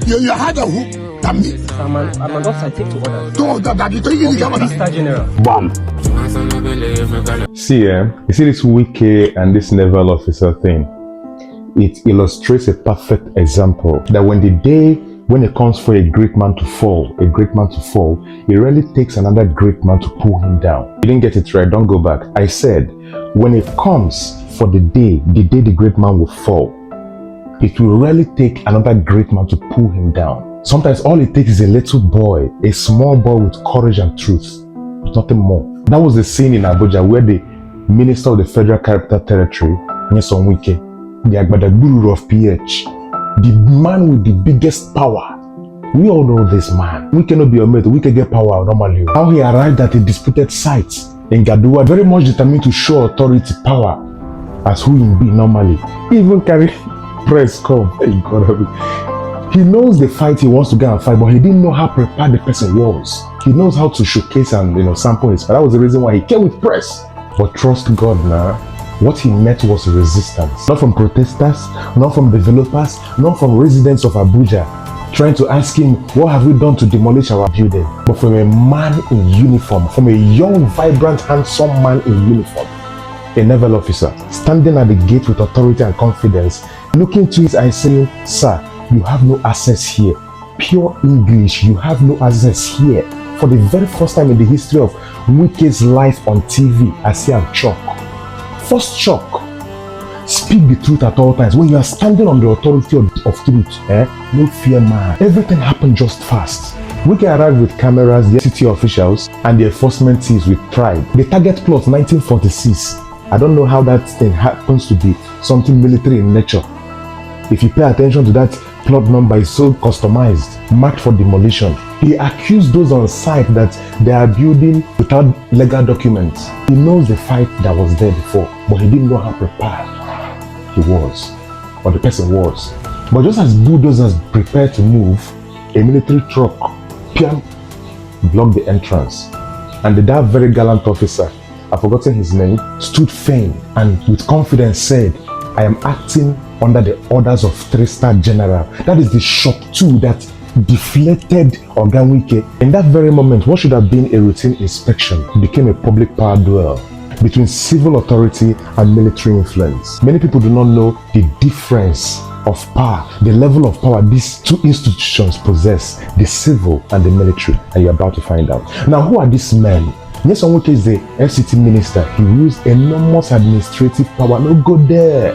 You had a hook. I'm an officer, I take to orders. No, that you take it. Mr. General. Bam. See, you see this Wike and this naval officer thing? It illustrates a perfect example that when it comes for a great man to fall, it really takes another great man to pull him down. You didn't get it right, don't go back. I said, when it comes for the day the great man will fall, it will really take another great man to pull him down. Sometimes all it takes is a little boy, a small boy with courage and truth, nothing more. That was the scene in Abuja where the Minister of the Federal Capital Territory, Nyesom Wike, the Agbadaguru of PH, the man with the biggest power. We all know this man. We cannot be omitted. We can get power normally. How he arrived at a disputed site in Gadua, very much determined to show authority, power, as who he be normally. He even carry press come. Hey God, he knows the fight he wants to get and fight, but he didn't know how prepared the person was. He knows how to showcase and sample his. That was the reason why he came with press. But trust God now. What he met was resistance. Not from protesters, not from developers, not from residents of Abuja trying to ask him, what have we done to demolish our building? But from a man in uniform, from a young, vibrant, handsome man in uniform, a naval officer, standing at the gate with authority and confidence, looking to his eyes saying, sir, you have no access here. Pure English, you have no access here. For the very first time in the history of Wike's life on TV, I see a shock. First shock. Speak the truth at all times. When you are standing on the authority of truth, no fear man. Everything happened just fast. Wike arrived with cameras, the FCT officials, and the enforcement teams with pride. The target plot 1946. I don't know how that thing happens to be something military in nature. If you pay attention to that plot number, is so customized, marked for demolition. He accused those on site that they are building without legal documents. He knows the fight that was there before, but he didn't know how prepared he was, or the person was. But just as bulldozers prepared to move, a military truck blocked the entrance. And that very gallant officer, I've forgotten his name, stood firm and with confidence said, I am acting under the orders of 3-star general. That is the shock too that deflated Oga Wike. In that very moment, what should have been a routine inspection became a public power duel between civil authority and military influence. Many people do not know the difference of power, the level of power these two institutions possess, the civil and the military, and you're about to find out. Now, who are these men? Nyesom Wike is the FCT Minister. He wields enormous administrative power. No go there.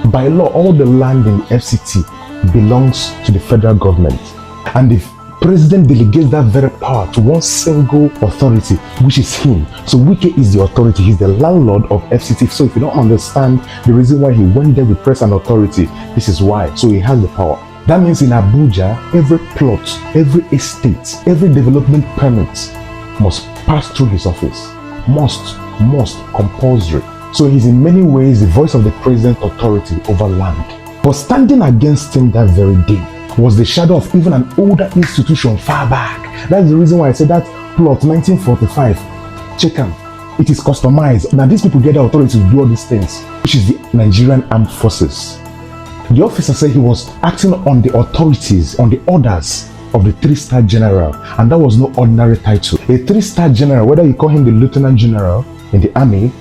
By law, all the land in FCT belongs to the federal government. And the president delegates that very power to one single authority, which is him. So Wike is the authority. He's the landlord of FCT. So if you don't understand the reason why he went there with press and authority, this is why. So he has the power. That means in Abuja, every plot, every estate, every development permit must pass through his office. Must, compulsory. So he's in many ways the voice of the president's authority over land. But standing against him that very day was the shadow of even an older institution far back. That's the reason why I said that plot 1945. Check them. It is customized. Now these people get the authority to do all these things, which is the Nigerian Armed Forces. The officer said he was acting on the authorities, on the orders of the 3-star general, and that was no ordinary title. A 3-star general, whether you call him the lieutenant general in the army,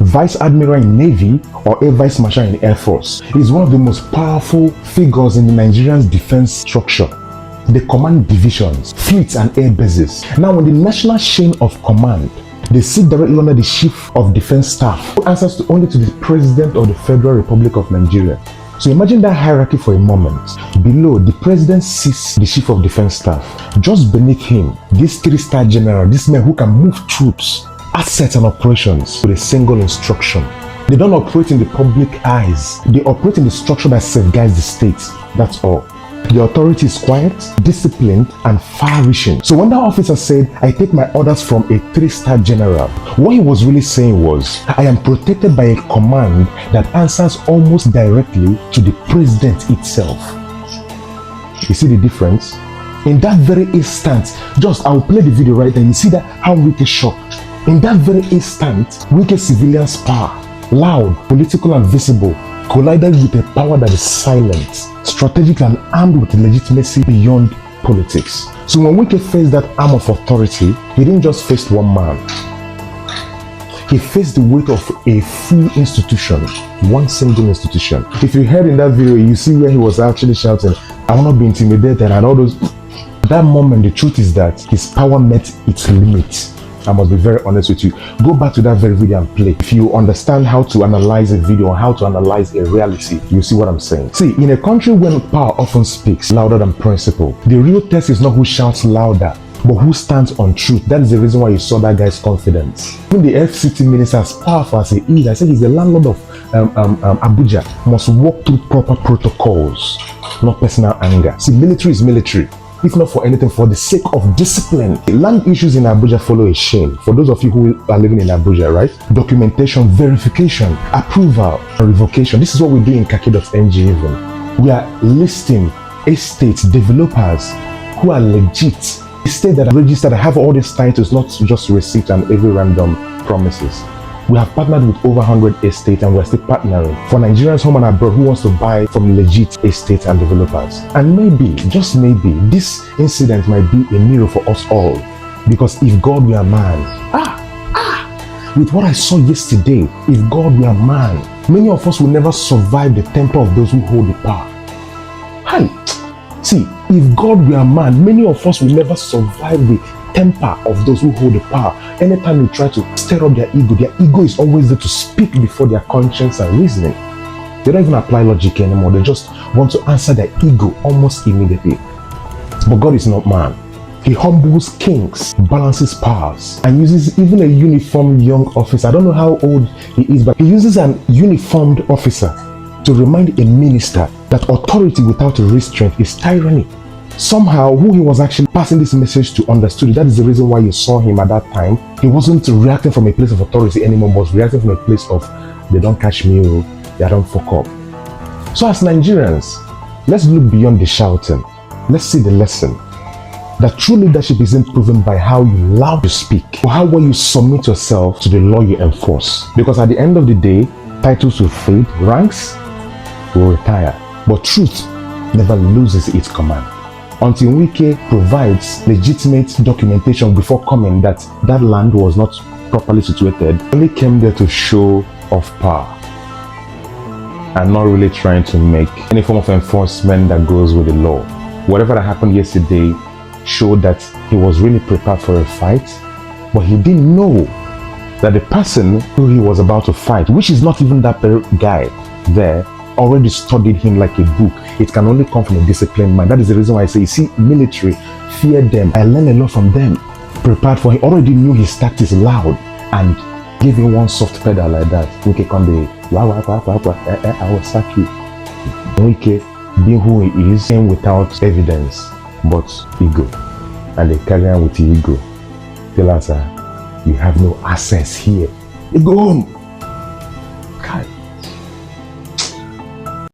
vice admiral in navy, or a vice marshal in air force, is one of the most powerful figures in the Nigerian defense structure. They command divisions, fleets, and air bases. Now, on the national chain of command, they sit directly under the chief of defense staff, who answers only to the president of the Federal Republic of Nigeria. So imagine that hierarchy for a moment. Below, the president sits the chief of defense staff. Just beneath him, this 3-star general, this man who can move troops, assets and operations with a single instruction. They don't operate in the public eyes. They operate in the structure that safeguards the state. That's all. The authority is quiet, disciplined, and far-reaching. So when that officer said, I take my orders from a 3-star general, what he was really saying was, I am protected by a command that answers almost directly to the president itself. You see the difference? In that very instant, I'll play the video right there. You see that how Wike shocked. In that very instant, Wike civilians' power, loud, political and visible, collided with a power that is silent, strategic, and armed with legitimacy beyond politics. So when Wike faced that arm of authority, he didn't just face one man. He faced the weight of a full institution, one single institution. If you heard in that video, you see where he was actually shouting, "I will not be intimidated," and all those. That moment, the truth is that his power met its limit. I must be very honest with you. Go back to that very video and play. If you understand how to analyze a video or how to analyze a reality, you see what I'm saying. See, in a country where power often speaks louder than principle, the real test is not who shouts louder, but who stands on truth. That is the reason why you saw that guy's confidence. Even the FCT Minister, as powerful as he is, I said he's the landlord of Abuja, must walk through proper protocols, not personal anger. See, military is military. If not for anything, for the sake of discipline. Land issues in Abuja follow a chain. For those of you who are living in Abuja, right? Documentation, verification, approval, revocation. This is what we do in kaki.ng even. We are listing estates, developers who are legit. Estate that are registered, that have all these titles, not just receipts and every random promises. We have partnered with over 100 estates and we're still partnering for Nigerians home and abroad who wants to buy from legit estates and developers. And maybe, just maybe, this incident might be a mirror for us all. Because if God were a man, with what I saw yesterday, if God were a man, many of us will never survive the temper of those who hold the power. Hi, see, if God were a man, many of us will never survive the temper of those who hold the power. Anytime you try to stir up their ego is always there to speak before their conscience and reasoning. They don't even apply logic anymore. They just want to answer their ego almost immediately. But God is not man. He humbles kings, balances powers, and uses even a uniformed young officer. I don't know how old he is, but he uses an uniformed officer to remind a minister that authority without a restraint is tyranny. Somehow, who he was actually passing this message to understood. That is the reason why you saw him at that time. He wasn't reacting from a place of authority anymore, but was reacting from a place of, they don't catch me, they don't fuck up. So as Nigerians, let's look beyond the shouting. Let's see the lesson. That true leadership isn't proven by how you loud you speak, or how well you submit yourself to the law you enforce. Because at the end of the day, titles will fade, ranks will retire, but truth never loses its command. Until Wike provides legitimate documentation before coming that that land was not properly situated, he only came there to show off power and not really trying to make any form of enforcement that goes with the law. Whatever that happened yesterday showed that he was really prepared for a fight, but he didn't know that the person who he was about to fight, which is not even that guy there, already studied him like a book. It can only come from a disciplined mind. That is the reason why I say, you see, military, fear them. I learned a lot from them. Prepared for him, already knew his tactics loud and gave him one soft pedal like that. Wike Konde, I will sack you. Wike, being who he is, saying without evidence, but ego. And they carry on with ego. Tell us, you have no access here. You go home.